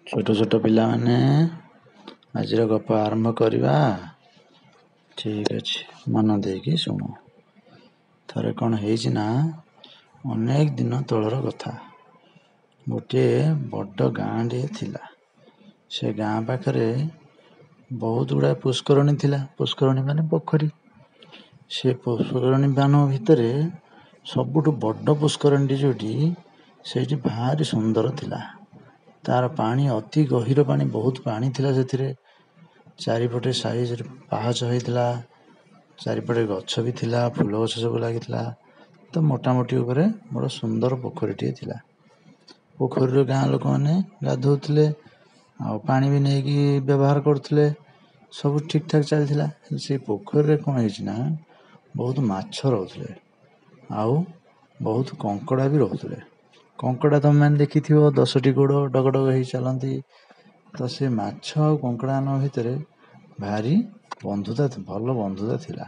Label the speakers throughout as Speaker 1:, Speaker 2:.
Speaker 1: ଛୋଟ ଛୋଟ ପିଲାମାନେ ଆଜିର ଗପ ଆରମ୍ଭ କରିବା। ଠିକ୍ ଅଛି, ମନ ଦେଇକି ଶୁଣ। ଥରେ କ'ଣ ହେଇଛି ନା, ଅନେକ ଦିନ ତଳର କଥା। ଗୋଟିଏ ବଡ଼ ଗାଁଟିଏ ଥିଲା। ସେ ଗାଁ ପାଖରେ ବହୁତ ଗୁଡ଼ାଏ ପୁଷ୍କରଣୀ ଥିଲା। ପୁଷ୍କରଣୀ ମାନେ ପୋଖରୀ। ସେ ପୁଷ୍କରଣୀ ମାନ ଭିତରେ ସବୁଠୁ ବଡ଼ ପୁଷ୍କରଣୀଟି ଯେଉଁଠି, ସେଇଠି ଭାରି ସୁନ୍ଦର ଥିଲା। ତାର ପାଣି ଅତି ଗଭୀର ପାଣି, ବହୁତ ପାଣି ଥିଲା ସେଥିରେ। ଚାରିପଟେ ସାଇଜରେ ପାହାଚ ହେଇଥିଲା, ଚାରିପଟେ ଗଛ ବି ଥିଲା, ଫୁଲ ଗଛ ସବୁ ଲାଗିଥିଲା। ତ ମୋଟାମୋଟି ଉପରେ ବଡ଼ ସୁନ୍ଦର ପୋଖରୀଟିଏ ଥିଲା। ପୋଖରୀରେ ଗାଁ ଲୋକମାନେ ଗାଧୋଉଥିଲେ, ଆଉ ପାଣି ବି ନେଇକି ବ୍ୟବହାର କରୁଥିଲେ। ସବୁ ଠିକ୍ ଠାକ୍ ଚାଲିଥିଲା। ସେଇ ପୋଖରୀରେ କ'ଣ ହେଇଛି ନା, ବହୁତ ମାଛ ରହୁଥିଲେ, ଆଉ ବହୁତ କଙ୍କଡ଼ା ବି ରହୁଥିଲେ। କଙ୍କଡ଼ା ତମେମାନେ ଦେଖିଥିବ, 10ଟି ଗୋଡ଼, ଡଗଡଗ ହେଇ ଚାଲନ୍ତି। ତ ସେ ମାଛ ଆଉ କଙ୍କଡ଼ାମାନଙ୍କ ଭିତରେ ଭାରି ବନ୍ଧୁତା, ଭଲ ବନ୍ଧୁତା ଥିଲା।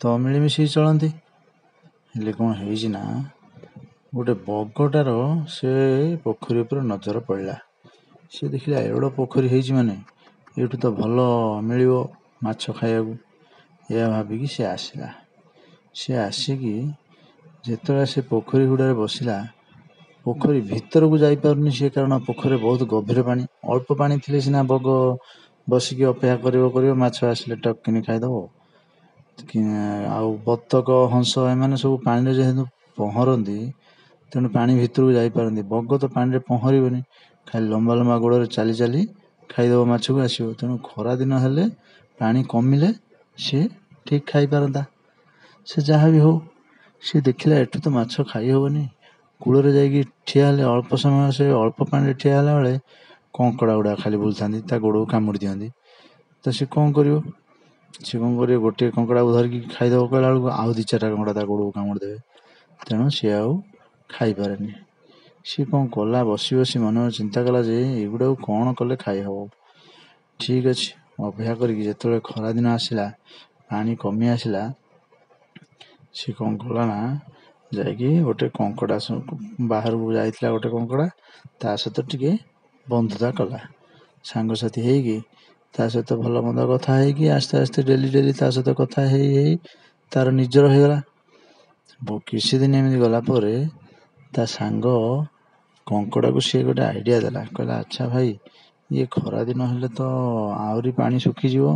Speaker 1: ତ ମିଳିମିଶି ଚଳନ୍ତି। ହେଲେ କ'ଣ ହେଇଛି ନା, ଗୋଟେ ବଗଟାର ସେ ପୋଖରୀ ଉପରେ ନଜର ପଡ଼ିଲା। ସେ ଦେଖିଲା ଏଡ଼େ ପୋଖରୀ ହେଇଛି ମାନେ ଏଇଠୁ ତ ଭଲ ମିଳିବ ମାଛ ଖାଇବାକୁ। ଏହା ଭାବିକି ସେ ଆସିଲା। ସେ ଆସିକି ଯେତେବେଳେ ସେ ପୋଖରୀ ହୁଡ଼ାରେ ବସିଲା, ପୋଖରୀ ଭିତରକୁ ଯାଇପାରୁନି ସେ, କାରଣ ପୋଖରୀରେ ବହୁତ ଗଭୀର ପାଣି। ଅଳ୍ପ ପାଣି ଥିଲେ ସିନା ବଗ ବସିକି ଅପେକ୍ଷା କରିବ ମାଛ ଆସିଲେ ଟକ୍ କିନି ଖାଇଦେବ। ଆଉ ବତକ, ହଂସ ଏମାନେ ସବୁ ପାଣିରେ ଯେହେତୁ ପହଁରନ୍ତି, ତେଣୁ ପାଣି ଭିତରକୁ ଯାଇପାରନ୍ତି। ବଗ ତ ପାଣିରେ ପହଁରିବନି, ଖାଲି ଲମ୍ବା ଲମ୍ବା ଗୋଡ଼ରେ ଚାଲି ଚାଲି ଖାଇଦେବ ମାଛକୁ, ଆସିବ। ତେଣୁ ଖରାଦିନ ହେଲେ ପାଣି କମିଲେ ସେ ଠିକ୍ ଖାଇପାରନ୍ତା। ସେ ଯାହା ବି ହଉ, ସେ ଦେଖିଲା ଏଠୁ ତ ମାଛ ଖାଇ ହେବନି। କୂଳରେ ଯାଇକି ଠିଆ ହେଲେ, ଅଳ୍ପ ସମୟ ସେ ଅଳ୍ପ ପାଣିରେ ଠିଆ ହେଲା ବେଳେ କଙ୍କଡ଼ା ଗୁଡ଼ା ଖାଲି ବୁଲୁଥାନ୍ତି, ତା ଗୋଡ଼କୁ କାମୁଡ଼ି ଦିଅନ୍ତି। ତ ସେ କ'ଣ କରିବ? ଗୋଟିଏ କଙ୍କଡ଼ାକୁ ଧରିକି ଖାଇଦେବ କହିଲା ବେଳକୁ ଆଉ 2-4ଟା କଙ୍କଡ଼ା ତା ଗୋଡ଼କୁ କାମୁଡ଼ି ଦେବେ। ତେଣୁ ସିଏ ଆଉ ଖାଇପାରେନି। ସିଏ କ'ଣ କଲା, ବସି ବସି ମନେ ମନେ ଚିନ୍ତା କଲା ଯେ ଏଗୁଡ଼ାକୁ କ'ଣ କଲେ ଖାଇହେବ। ଠିକ୍ ଅଛି, ଅପେକ୍ଷା କରିକି ଯେତେବେଳେ ଖରାଦିନ ଆସିଲା, ପାଣି କମି ଆସିଲା, ସେ କ'ଣ କଲା ନା, ଯାଇକି ଗୋଟେ କଙ୍କଡ଼ା ବାହାରକୁ ଯାଇଥିଲା। ଗୋଟେ କଙ୍କଡ଼ା ତା ସହିତ ଟିକେ ବନ୍ଧୁତା କଲା। ସାଙ୍ଗସାଥି ହେଇକି ତା ସହିତ ଭଲ ମନ୍ଦ କଥା ହେଇକି ଆସ୍ତେ ଆସ୍ତେ ଡେଲି ତା ସହିତ କଥା ହେଇ ହେଇ ତାର ନିଜର ହେଇଗଲା। କିଛି ଦିନ ଏମିତି ଗଲା ପରେ ତା ସାଙ୍ଗ କଙ୍କଡ଼ାକୁ ସିଏ ଗୋଟେ ଆଇଡ଼ିଆ ଦେଲା। କହିଲା, ଆଚ୍ଛା ଭାଇ, ଇଏ ଖରାଦିନ ହେଲେ ତ ଆହୁରି ପାଣି ଶୁଖିଯିବ,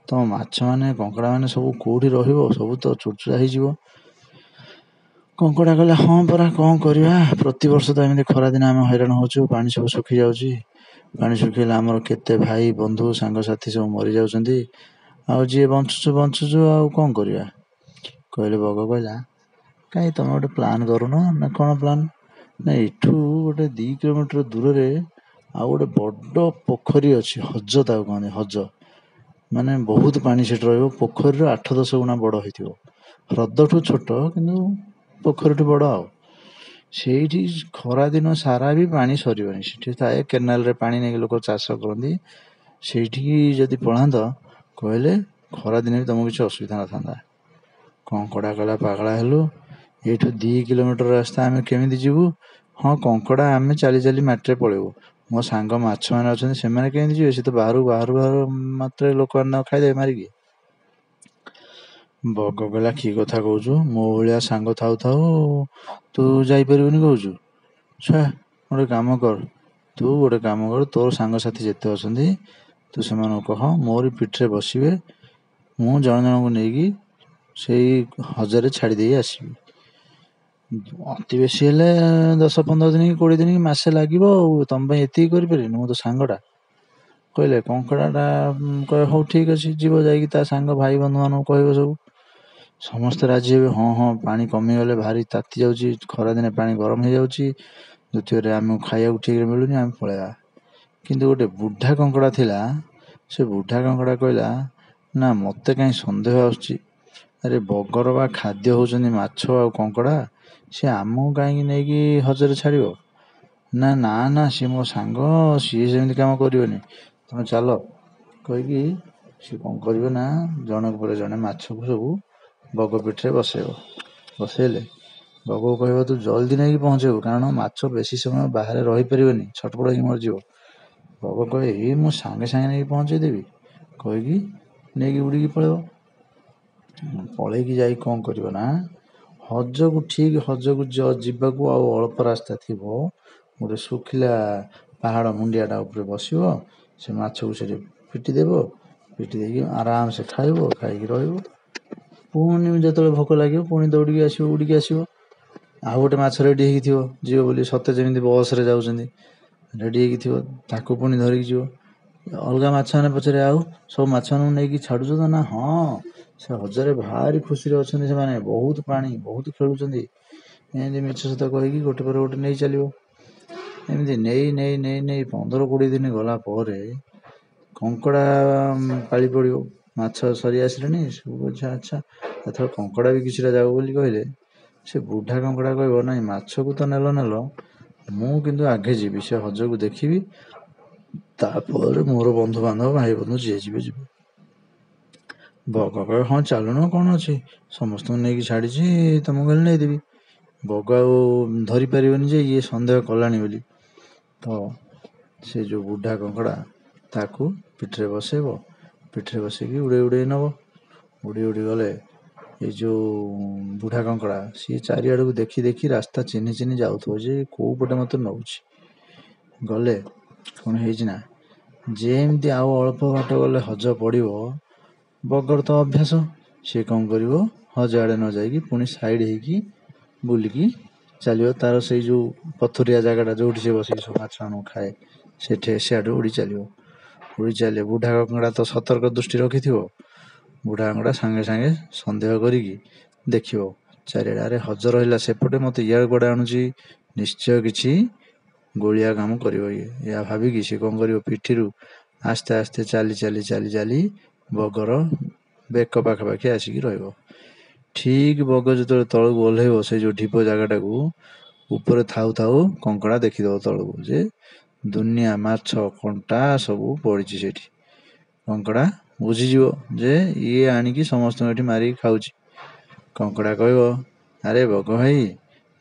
Speaker 1: ତମ ମାଛମାନେ, କଙ୍କଡ଼ାମାନେ ସବୁ କେଉଁଠି ରହିବ? ସବୁ ତ ଚୁଡ଼ଚୁଡ଼ା ହେଇଯିବ। କଙ୍କଡ଼ା କହିଲା, ହଁ ପରା, କ'ଣ କରିବା, ପ୍ରତିବର୍ଷ ତ ଏମିତି ଖରାଦିନ ଆମେ ହଇରାଣ ହେଉଛୁ, ପାଣି ସବୁ ଶୁଖିଯାଉଛି। ପାଣି ଶୁଖିଲେ ଆମର କେତେ ଭାଇ, ବନ୍ଧୁ, ସାଙ୍ଗସାଥି ସବୁ ମରିଯାଉଛନ୍ତି, ଆଉ ଯିଏ ବଞ୍ଚୁଛୁ, ଆଉ କ'ଣ କରିବା? କହିଲେ, ବଗ କହିଲା, କାହିଁ ତମେ ଗୋଟେ ପ୍ଲାନ୍ କରୁନ ନା? କ'ଣ ପ୍ଲାନ୍? ନା, ଏଠୁ ଗୋଟେ 2 କିଲୋମିଟର ଦୂରରେ ଆଉ ଗୋଟେ ବଡ଼ ପୋଖରୀ ଅଛି। ହଜ ତାକୁ କହନ୍ତି, ହଜ। ମାନେ ବହୁତ ପାଣି ସେଠି ରହିବ। ପୋଖରୀର 8-10 ଗୁଣା ବଡ଼ ହେଇଥିବ। ହ୍ରଦଠୁ ଛୋଟ, କିନ୍ତୁ ପୋଖରୀଠୁ ବଡ଼। ଆଉ ସେଇଠି ଖରାଦିନ ସାରା ବି ପାଣି ସରିବନି। ସେଠି ଥାଏ, କେନାଲରେ ପାଣି ନେଇକି ଲୋକ ଚାଷ କରନ୍ତି। ସେଇଠିକି ଯଦି ପଳାନ୍ତ, କହିଲେ ଖରାଦିନେ ବି ତମକୁ କିଛି ଅସୁବିଧା ନଥାନ୍ତା। କଙ୍କଡ଼ା କହିଲା, ପାଗଳା ହେଲୁ, ଏଇଠୁ 2 କିଲୋମିଟର ରାସ୍ତା ଆମେ କେମିତି ଯିବୁ? ହଁ, କଙ୍କଡ଼ା ଆମେ ଚାଲି ଚାଲି ମାଟିରେ ପଳେଇବୁ। ମୋ ସାଙ୍ଗ ମାଛମାନେ ଅଛନ୍ତି, ସେମାନେ କେମିତି ଯିବେ? ସେ ତ ବାହାରୁ ମାତ୍ରେ ଲୋକମାନେ ଖାଇଦେବେ ମାରିକି। ବଗ କହିଲା, କି କଥା କହୁଛୁ? ମୋ ଭଳିଆ ସାଙ୍ଗ ଥାଉ ଥାଉ ତୁ ଯାଇପାରିବୁନି କହୁଛୁ? ଗୋଟେ କାମ କର, ତୋର ସାଙ୍ଗସାଥି ଯେତେ ଅଛନ୍ତି ତୁ ସେମାନଙ୍କୁ କହ ମୋରି ପିଠିରେ ବସିବେ। ମୁଁ ଜଣକୁ ନେଇକି ସେଇ ହଜରେ ଛାଡ଼ି ଦେଇ ଆସିବି। ଅତି ବେଶୀ ହେଲେ 10-15 ଦିନ କି 20 ଦିନ କି ମାସେ ଲାଗିବ। ଆଉ ତମ ପାଇଁ ଏତିକି କରିପାରିବିନି? ମୁଁ ତ ସାଙ୍ଗଟା। କହିଲେ କଙ୍କଡ଼ାଟା କହିଲେ, ହଉ ଠିକ୍ ଅଛି, ଯିବ। ଯାଇକି ତା ସାଙ୍ଗ ଭାଇ ବନ୍ଧୁମାନଙ୍କୁ କହିବ ସବୁ। ସମସ୍ତେ ରାଜି ହେବେ। ହଁ, ପାଣି କମିଗଲେ ଭାରି ତାତି ଯାଉଛି, ଖରାଦିନେ ପାଣି ଗରମ ହେଇଯାଉଛି, ଦ୍ୱିତୀୟରେ ଆମକୁ ଖାଇବାକୁ ଠିକ୍ରେ ମିଳୁନି, ଆମେ ପଳେଇବା। କିନ୍ତୁ ଗୋଟେ ବୁଢ଼ା କଙ୍କଡ଼ା ଥିଲା। ସେ ବୁଢ଼ା କଙ୍କଡ଼ା କହିଲା, ନା, ମୋତେ କାହିଁ ସନ୍ଦେହ ଆସୁଛି। ଆରେ, ବଗର ବା ଖାଦ୍ୟ ହେଉଛନ୍ତି ମାଛ ଆଉ କଙ୍କଡ଼ା, ସେ ଆମକୁ କାହିଁକି ନେଇକି ହଜରେ ଛାଡ଼ିବ? ନା, ସିଏ ମୋ ସାଙ୍ଗ, ସିଏ ସେମିତି କାମ କରିବନି, ତମେ ଚାଲ। କହିକି ସିଏ କ'ଣ କରିବ ନା, ଜଣକ ପରେ ଜଣେ ମାଛକୁ ସବୁ ବଗ ପିଠିରେ ବସେଇଲେ। ବଗକୁ କହିବ ତୁ ଜଲ୍ଦି ନେଇକି ପହଞ୍ଚେଇବୁ, କାରଣ ମାଛ ବେଶୀ ସମୟ ବାହାରେ ରହିପାରିବନି, ଛଟପଟ ହେଇକି ମରିଯିବ। ବଗ କହେ ଏଇ ମୁଁ ସାଙ୍ଗେ ସାଙ୍ଗେ ନେଇକି ପହଞ୍ଚେଇ ଦେବି କହିକି ନେଇକି ଉଡ଼ିକି ପଳେଇବ। ପଳେଇକି ଯାଇ କ'ଣ କରିବ ନା, ହଜକୁ ଠିକ୍ ହଜକୁ ଯିବାକୁ ଆଉ ଅଳ୍ପ ରାସ୍ତା ଥିବ, ଗୋଟେ ଶୁଖିଲା ପାହାଡ଼ ମୁଣ୍ଡିଆଟା ଉପରେ ବସିବ, ସେ ମାଛକୁ ସେଠି ପିଟି ଦେବ, ପିଟି ଦେଇକି ଆରାମସେ ଖାଇବ, ଖାଇକି ରହିବ। ପୁଣି ଯେତେବେଳେ ଭୋକ ଲାଗିବ ପୁଣି ଦୌଡ଼ିକି ଆସିବ, ଉଡ଼ିକି ଆସିବ। ଆଉ ଗୋଟେ ମାଛ ରେଡ଼ି ହେଇକି ଥିବ, ଯିବ ବୋଲି, ସତେ ଯେମିତି ବସ୍ରେ ଯାଉଛନ୍ତି, ରେଡ଼ି ହେଇକି ଥିବ, ତାକୁ ପୁଣି ଧରିକି ଯିବ। ଅଲଗା ମାଛମାନେ ପଛରେ ଆଉ ସବୁ ମାଛମାନଙ୍କୁ ନେଇକି ଛାଡ଼ୁଛ ତ ନା? ହଁ, ସେ ହଜରେ ଭାରି ଖୁସିରେ ଅଛନ୍ତି, ସେମାନେ ବହୁତ ପାଣି, ବହୁତ ଖେଳୁଛନ୍ତି। ଏମିତି ମିଛ ସତ କହିକି ଗୋଟେ ପରେ ଗୋଟେ ନେଇ ଚାଲିବ। ଏମିତି ନେଇ ନେଇ ନେଇ ନେଇ 15-20 ଦିନ ଗଲା ପରେ କଙ୍କଡ଼ା ପାଳି ପଡ଼ିବ। ମାଛ ସରି ଆସିଲେଣି, ସବୁ ଆଚ୍ଛା ଏଥର କଙ୍କଡ଼ା ବି କିଛିଟା ଯାଉ ବୋଲି କହିଲେ, ସେ ବୁଢ଼ା କଙ୍କଡ଼ା କହିବ ନାଇଁ, ମାଛକୁ ତ ନେଲ, ମୁଁ କିନ୍ତୁ ଆଗେ ଯିବି, ସେ ହଜକୁ ଦେଖିବି, ତାପରେ ମୋର ବନ୍ଧୁବାନ୍ଧବ, ଭାଇ ବନ୍ଧୁ ଯିଏ ଯିବେ ଯିବେ। ବଗ କହିବ ହଁ ଚାଲୁନ, କ'ଣ ଅଛି, ସମସ୍ତଙ୍କୁ ନେଇକି ଛାଡ଼ିଛି, ତମକୁ ହେଲେ ନେଇଦେବି। ବଗ ଆଉ ଧରି ପାରିବନି ଯେ ଇଏ ସନ୍ଦେହ କଲାଣି ବୋଲି। ତ ସେ ଯେଉଁ ବୁଢ଼ା କଙ୍କଡ଼ା ତାକୁ ପିଠିରେ ବସେଇବ, ପିଠିରେ ବସେଇକି ଉଡ଼େଇ ନେବ। ଉଡ଼ି ଗଲେ ଏଇ ଯେଉଁ ବୁଢ଼ା କଙ୍କଡ଼ା ସିଏ ଚାରିଆଡ଼କୁ ଦେଖି ଦେଖି ରାସ୍ତା ଚିହ୍ନି ଚିହ୍ନି ଯାଉଥିବ ଯେ କେଉଁ ପଟେ ମୋତେ ନେଉଛି। ଗଲେ କ'ଣ ହେଇଛି ନା, ଯେମିତି ଆଉ ଅଳ୍ପ ବାଟ ଗଲେ ହଜ ପଡ଼ିବ, ବଗର ତ ଅଭ୍ୟାସ, ସିଏ କ'ଣ କରିବ, ହଜ ଆଡ଼େ ନ ଯାଇକି ପୁଣି ସାଇଡ଼୍ ହେଇକି ବୁଲିକି ଚାଲିବ। ତାର ସେଇ ଯେଉଁ ପଥରିଆ ଜାଗାଟା ଯେଉଁଠି ସେ ବସିକି ସବୁ ମାଛମାନଙ୍କୁ ଖାଏ, ସେଠି ସିଆଡ଼ୁ ଉଡ଼ି ଚାଲିବ। ବୁଢ଼ା କଙ୍କଡ଼ା ତ ସତର୍କ ଦୃଷ୍ଟି ରଖିଥିବ। ବୁଢ଼ା କଙ୍କଡ଼ା ସାଙ୍ଗେ ସାଙ୍ଗେ ସନ୍ଦେହ କରିକି ଦେଖିବ ଚାରିଆଡ଼େ, ଆରେ ହଜ ରହିଲା ସେପଟେ, ମୋତେ ଇଆଡ଼େ କୁଆଡ଼େ ଆଣୁଛି, ନିଶ୍ଚୟ କିଛି ଗୋଳିଆ କାମ କରିବ ଇଏ। ଏହା ଭାବିକି ସେ କ'ଣ କରିବ, ପିଠିରୁ ଆସ୍ତେ ଆସ୍ତେ ଚାଲି ବଗର ବେକ ପାଖାପାଖି ଆସିକି ରହିବ। ଠିକ୍ ବଗ ଯେତେବେଳେ ତଳକୁ ଓହ୍ଲେଇବ, ସେଇ ଯେଉଁ ଢିପ ଜାଗାଟାକୁ, ଉପରେ ଥାଉ ଥାଉ କଙ୍କଡ଼ା ଦେଖିଦେବ ତଳକୁ ଯେ ଦୁନିଆ ମାଛ, କଣ୍ଟା ସବୁ ପଡ଼ିଛି ସେଠି। କଙ୍କଡ଼ା ବୁଝିଯିବ ଯେ ଇଏ ଆଣିକି ସମସ୍ତଙ୍କୁ ଏଠି ମାରିକି ଖାଉଛି। କଙ୍କଡ଼ା କହିବ ଆରେ ବଗ ଭାଇ,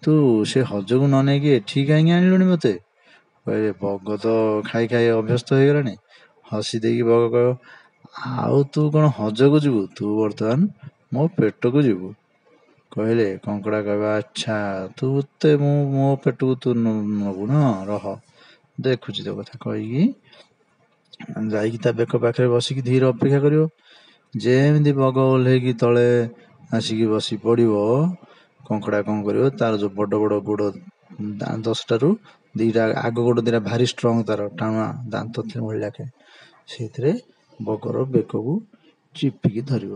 Speaker 1: ତୁ ସେ ହଜକୁ ନ ନେଇକି ଏଠି କାହିଁକି ଆଣିଲୁଣି ମୋତେ? କହିଲେ ବଗ ତ ଖାଇ ଖାଇ ଅଭ୍ୟସ୍ତ ହେଇଗଲାଣି। ହସି ଦେଇକି ବଗ କହିବ ଆଉ ତୁ କ'ଣ ହଜକୁ ଯିବୁ, ତୁ ବର୍ତ୍ତମାନ ମୋ ପେଟକୁ ଯିବୁ। କହିଲେ କଙ୍କଡ଼ା କହିବା ଆଚ୍ଛା, ମୋ ପେଟକୁ ତୁ ନେବୁ ନା, ରହ ଦେଖୁଛି ତୋ କଥା। କହିକି ଯାଇକି ତା ବେକ ପାଖରେ ବସିକି ଧୀରେ ଅପେକ୍ଷା କରିବ। ଯେମିତି ବଗ ଓହ୍ଲେଇକି ତଳେ ଆସିକି ବସି ପଡ଼ିବ, କଙ୍କଡ଼ା କ'ଣ କରିବ, ତାର ଯେଉଁ ବଡ଼ ବଡ଼ ଗୋଡ଼ 10ଟାରୁ 2ଟା ଆଗ ଗୋଡ଼ 2ଟା ଭାରି ଷ୍ଟ୍ରଙ୍ଗ, ତାର ଟାଣୁଆ ଦାନ୍ତ ଭଳି ଲାଗେ, ସେଇଥିରେ ବଗର ବେକକୁ ଚିପିକି ଧରିବ।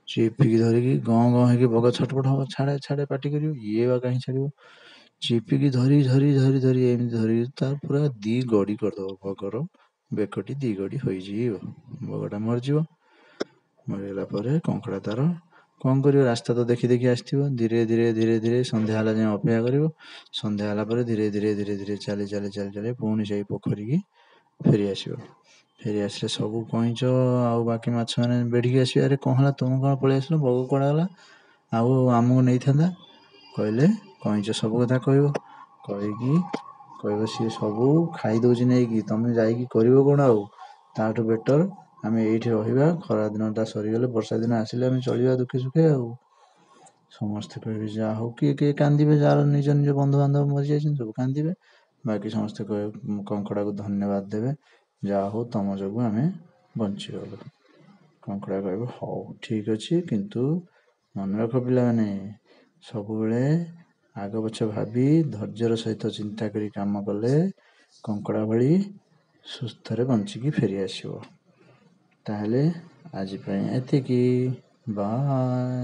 Speaker 1: ଚିପିକି ଧରିକି ଗଁ ଗଁ ହେଇକି ବଗ ଛଟପଟ ହେବ, ଛାଡ଼େ ପାଟି କରିବ, ଇଏ ବା କାହିଁ ଛାଡ଼ିବ। ଚିପିକି ଧରି ଏମିତି ଧରି ତାର ପୁରା 2 ଗଡ଼ି କରିଦେବ। ବଗର ବେକଟି 2 ଗଡ଼ି ହୋଇଯିବ, ବଗଟା ମରିଯିବ। ମରିଗଲା ପରେ କଙ୍କଡ଼ା ତାର କ'ଣ କରିବ, ରାସ୍ତା ତ ଦେଖି ଦେଖି ଆସିଥିବ, ଧୀରେ ଧୀରେ ସନ୍ଧ୍ୟା ହେଲା ଯାଏଁ ଅପେକ୍ଷା କରିବ। ସନ୍ଧ୍ୟା ହେଲା ପରେ ଧୀରେ ଧୀରେ ଚାଲି ପୁଣି ସେଇ ପୋଖରୀକି ଫେରି ଆସିବ। ଫେରି ଆସିଲେ ସବୁ କଇଁଚ ଆଉ ବାକି ମାଛମାନେ ବେଢ଼ିକି ଆସିବେ, ଆରେ କ'ଣ ହେଲା, ତୁମେ କ'ଣ ପଳେଇ ଆସିଲ, ବଗ କୁଆଡ଼େ ଗଲା, ଆଉ ଆମକୁ ନେଇଥାନ୍ତା। କହିଲେ କଇଁଚ ସବୁ କଥା କହିକି କହିବ ସିଏ ସବୁ ଖାଇଦେଉଛି ନେଇକି, ତମେ ଯାଇକି କରିବ କ'ଣ ଆଉ, ତାଠୁ ବେଟର ଆମେ ଏଇଠି ରହିବା, ଖରାଦିନଟା ସରିଗଲେ ବର୍ଷା ଦିନ ଆସିଲେ ଆମେ ଚଳିବା ଦୁଃଖେ ସୁଖେ ଆଉ। ସମସ୍ତେ କହିବେ ଯାହା ହଉ, କିଏ କାନ୍ଦିବେ, ଯାହାର ନିଜ ବନ୍ଧୁବାନ୍ଧବ ମରିଯାଇଛନ୍ତି ସବୁ କାନ୍ଦିବେ, ବାକି ସମସ୍ତେ କହିବେ କଙ୍କଡ଼ାକୁ ଧନ୍ୟବାଦ ଦେବେ, ଯାହା ହଉ ତମ ଯୋଗୁଁ ଆମେ ବଞ୍ଚିଗଲୁ। କଙ୍କଡ଼ା କହିବ ହଉ ଠିକ୍ ଅଛି, କିନ୍ତୁ ମନେ ରଖ ପିଲାମାନେ, ସବୁବେଳେ ଆଗ ପଛ ଭାବି ଧୈର୍ଯ୍ୟର ସହିତ ଚିନ୍ତା କରି କାମ କଲେ କଙ୍କଡ଼ା ଭଳି ସୁସ୍ଥରେ ବଞ୍ଚିକି ଫେରି ଆସିବ। ତାହେଲେ ଆଜି ପାଇଁ ଏତିକି, ବାଏ।